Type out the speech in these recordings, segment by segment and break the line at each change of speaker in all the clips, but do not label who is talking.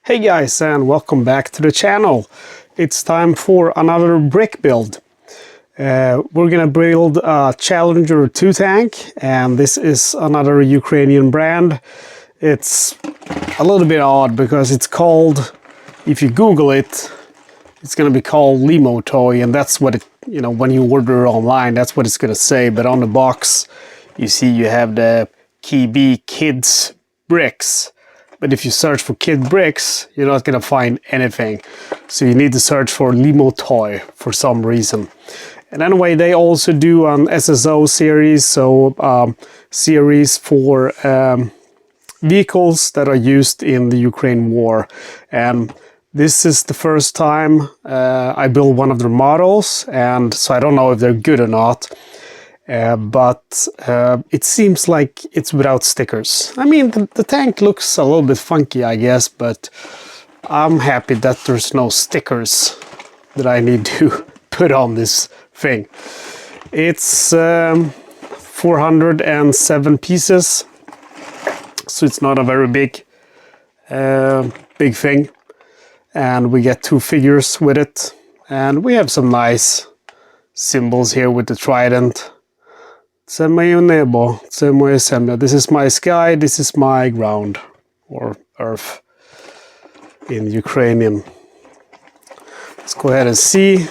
Hey guys, and welcome back to the channel. It's time for another brick build. We're gonna build a Challenger 2 tank, and this is another Ukrainian brand. It's a little bit odd because it's called, if you Google it, it's gonna be called Limo toy, and that's what it, when you order online, that's what it's gonna say. But on the box, you see you have the KB Kids bricks. But if you search for kid bricks, you're not going to find anything. So you need to search for Limo toy for some reason. And anyway, they also do an SSO series, so series for vehicles that are used in the Ukraine war. And this is the first time I build one of their models, and so I don't know if they're good or not. But it seems like it's without stickers. I mean, the tank looks a little bit funky, I guess, but I'm happy that there's no stickers that I need to put on this thing. It's 407 pieces, so it's not a very big thing. And we get two figures with it, and we have some nice symbols here with the trident. This is my sky, this is my ground, or earth in Ukrainian. Let's go ahead and see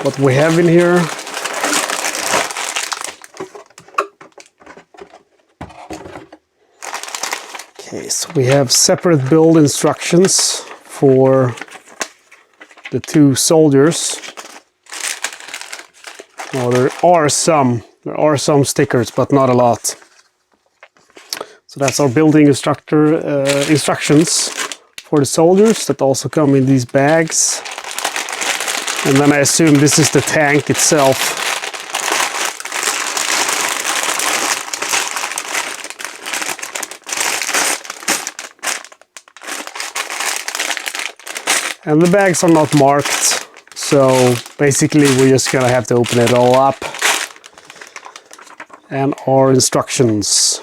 what we have in here. Okay, so we have separate build instructions for the two soldiers. Well, there are some stickers, but not a lot. So that's our building instructions for the soldiers that also come in these bags. And then I assume this is the tank itself. And the bags are not marked. So basically we're just gonna have to open it all up. And our instructions.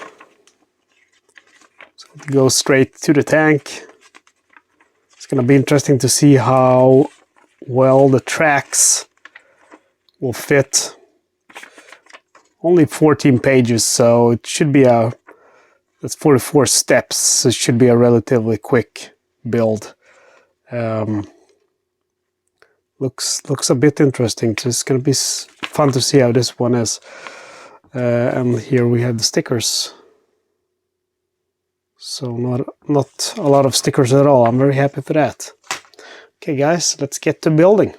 So we go straight to the tank. It's gonna be interesting to see how well the tracks will fit. Only 14 pages, so it should be that's 44 steps, so it should be a relatively quick build. Looks a bit interesting, so it's going to be fun to see how this one is. And here we have the stickers. So not a lot of stickers at all. I'm very happy for that. Okay guys, let's get to building.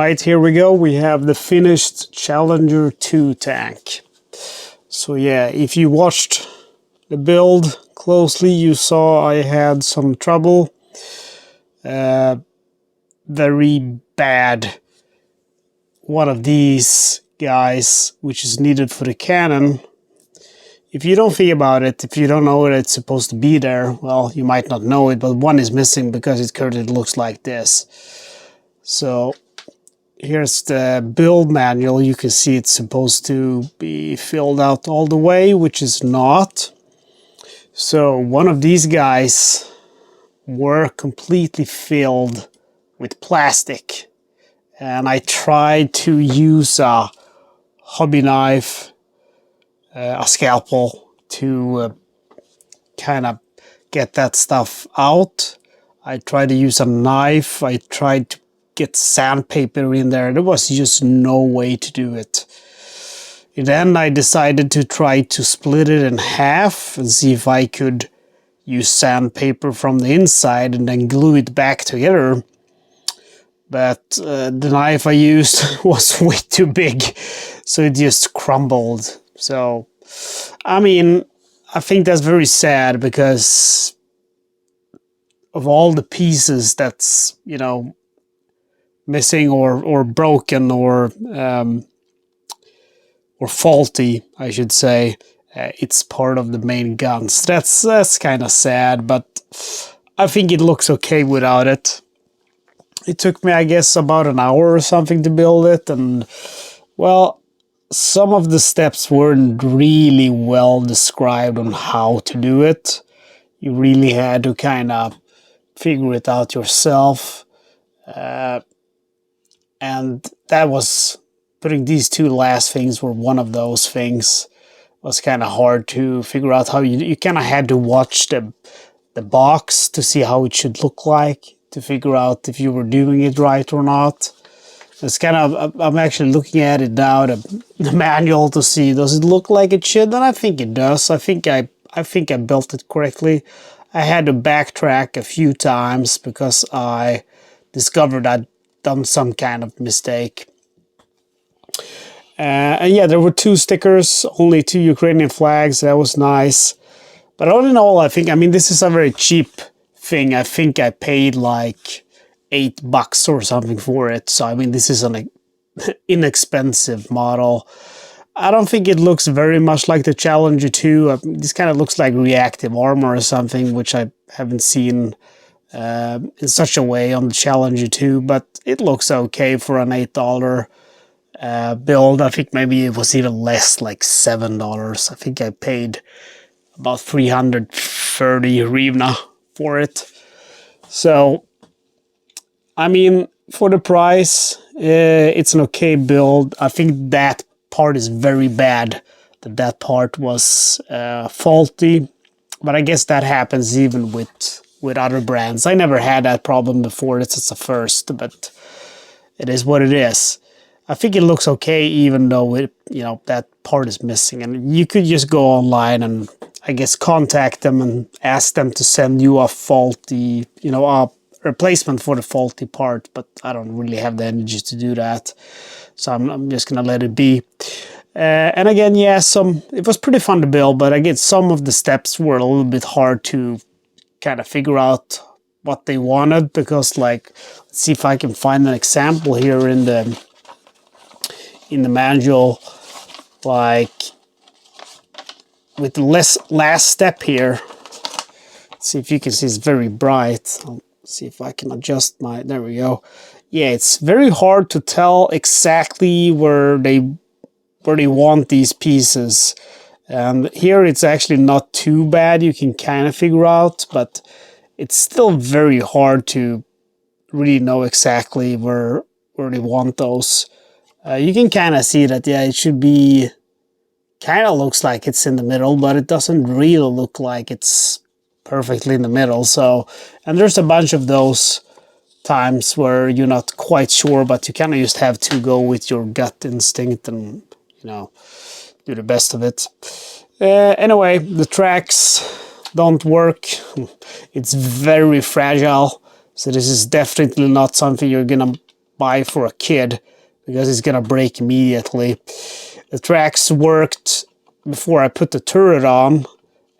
right, here we go. We have the finished Challenger 2 tank. So yeah, if you watched the build closely, you saw I had some trouble. Very bad. One of these guys, which is needed for the cannon. If you don't think about it, if you don't know that it's supposed to be there, well, you might not know it, but one is missing because it currently looks like this. So here's the build manual. You can see it's supposed to be filled out all the way, which is not. So one of these guys were completely filled with plastic. And I tried to use a hobby knife, a scalpel, to kind of get that stuff out. I tried to use a knife. I tried to get sandpaper in there. There was just no way to do it. And then I decided to try to split it in half and see if I could use sandpaper from the inside and then glue it back together. But the knife I used was way too big, so it just crumbled. So, I mean, I think that's very sad because of all the pieces that's, you know, missing or broken or faulty, I should say. It's part of the main guns. That's kind of sad, but I think it looks okay without it. It took me, I guess, about an hour or something to build it, and well, some of the steps weren't really well described on how to do it. You really had to kind of figure it out yourself, and that was, putting these two last things were one of those things. It was kind of hard to figure out how you kind of had to watch the box to see how it should look like, to figure out if you were doing it right or not. It's kind of, I'm actually looking at it now, the manual, to see, does it look like it should? And I think it does. I think I built it correctly. I had to backtrack a few times because I discovered I'd done some kind of mistake. And yeah, there were 2 stickers, only 2 Ukrainian flags. That was nice. But all in all, I mean, this is a very cheap thing. I think I paid like $8 or something for it. So, I mean, this is an inexpensive model. I don't think it looks very much like the Challenger 2. This kind of looks like reactive armor or something, which I haven't seen in such a way on the Challenger 2. But it looks okay for an $8 build. I think maybe it was even less, like $7. I think I paid about 330 hryvnia for it. So, I mean, for the price, it's an okay build. I think that part is very bad, that part was faulty. But I guess that happens even with other brands. I never had that problem before. It's a first, but it is what it is. I think it looks okay, even though it, you know, that part is missing. And you could just go online and, I guess, contact them and ask them to send you a faulty, you know, a replacement for the faulty part. But I don't really have the energy to do that, so I'm just gonna let it be. And again, yeah, it was pretty fun to build, but again, some of the steps were a little bit hard to kind of figure out what they wanted, because, like, let's see if I can find an example here in the manual, like with the last step here. Let's see if you can see, it's very bright. I'll see if I can adjust there we go. Yeah, it's very hard to tell exactly where they want these pieces. And here it's actually not too bad. You can kind of figure out, but it's still very hard to really know exactly where they want those. You can kind of see that, yeah, it should be, kind of looks like it's in the middle, but it doesn't really look like it's perfectly in the middle. So, and there's a bunch of those times where you're not quite sure, but you kind of just have to go with your gut instinct and, you know, do the best of it. Anyway, the tracks don't work. It's very fragile. So this is definitely not something you're gonna buy for a kid because it's gonna break immediately. The tracks worked before I put the turret on,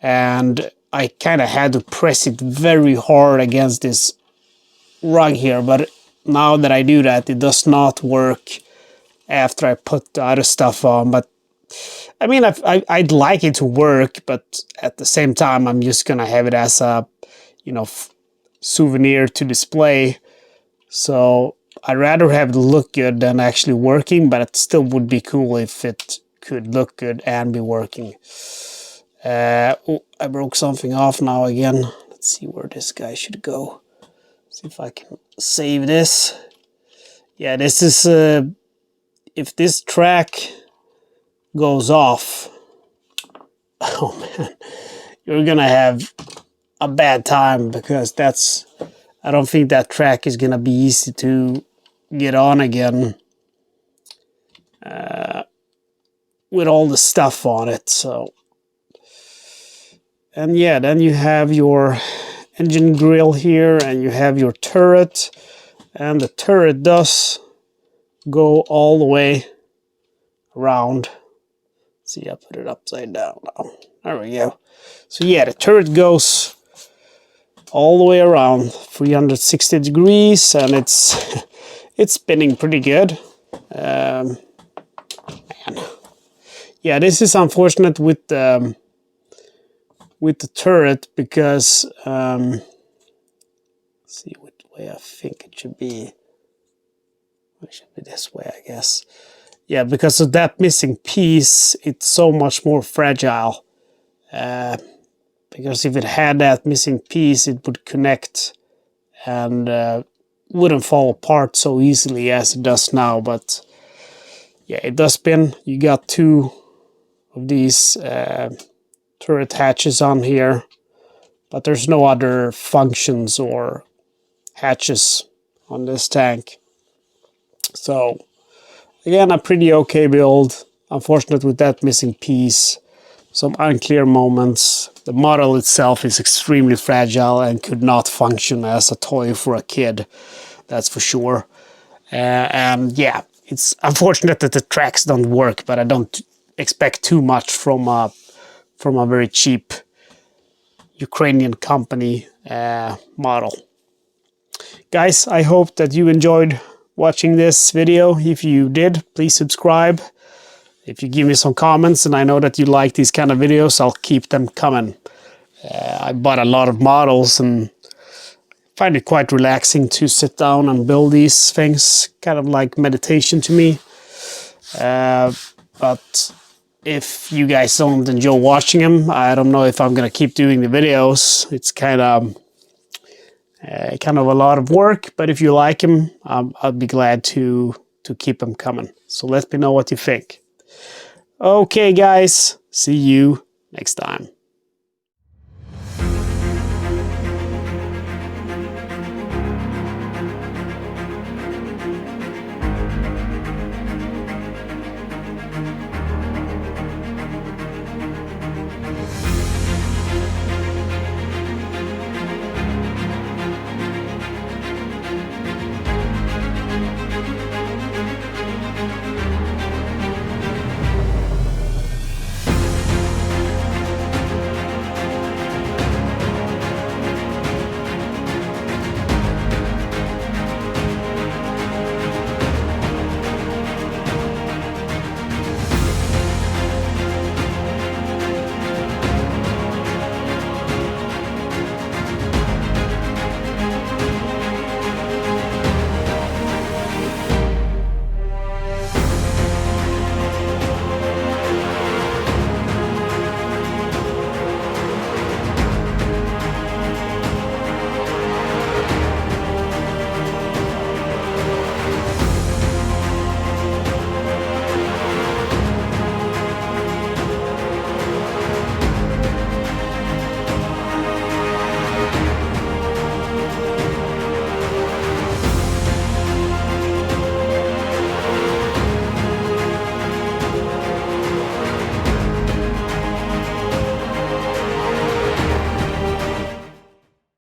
and I kind of had to press it very hard against this rug here, but now that I do that, it does not work after I put the other stuff on. But I mean, I'd like it to work, but at the same time, I'm just gonna have it as a, you know, souvenir to display. So I'd rather have it look good than actually working, but it still would be cool if it could look good and be working. Oh, I broke something off now again. Let's see where this guy should go. See if I can save this. Yeah, this is if this track goes off, oh man, you're gonna have a bad time, because I don't think that track is gonna be easy to get on again with all the stuff on it. So, and yeah, then you have your engine grill here, and you have your turret, and the turret does go all the way around. Let's see, I put it upside down now. There we go. So yeah, the turret goes all the way around 360 degrees, and it's it's spinning pretty good. Man. Yeah, this is unfortunate with the turret, because let's see what way I think it should be. It should be this way, I guess. Yeah, because of that missing piece, it's so much more fragile. Because if it had that missing piece, it would connect and wouldn't fall apart so easily as it does now. But yeah, it does spin. You got two of these turret hatches on here, but there's no other functions or hatches on this tank. So again, a pretty okay build. Unfortunate with that missing piece. Some unclear moments. The model itself is extremely fragile and could not function as a toy for a kid. That's for sure. And yeah, it's unfortunate that the tracks don't work, but I don't expect too much from a very cheap Ukrainian company model. Guys, I hope that you enjoyed watching this video. If you did, please subscribe. If you give me some comments, and I know that you like these kind of videos, I'll keep them coming. I bought a lot of models and find it quite relaxing to sit down and build these things. Kind of like meditation to me. But if you guys don't enjoy watching them, I don't know if I'm gonna keep doing the videos. It's kind of a lot of work, but if you like them, I'll be glad to keep them coming. So let me know what you think. Okay, guys, see you next time.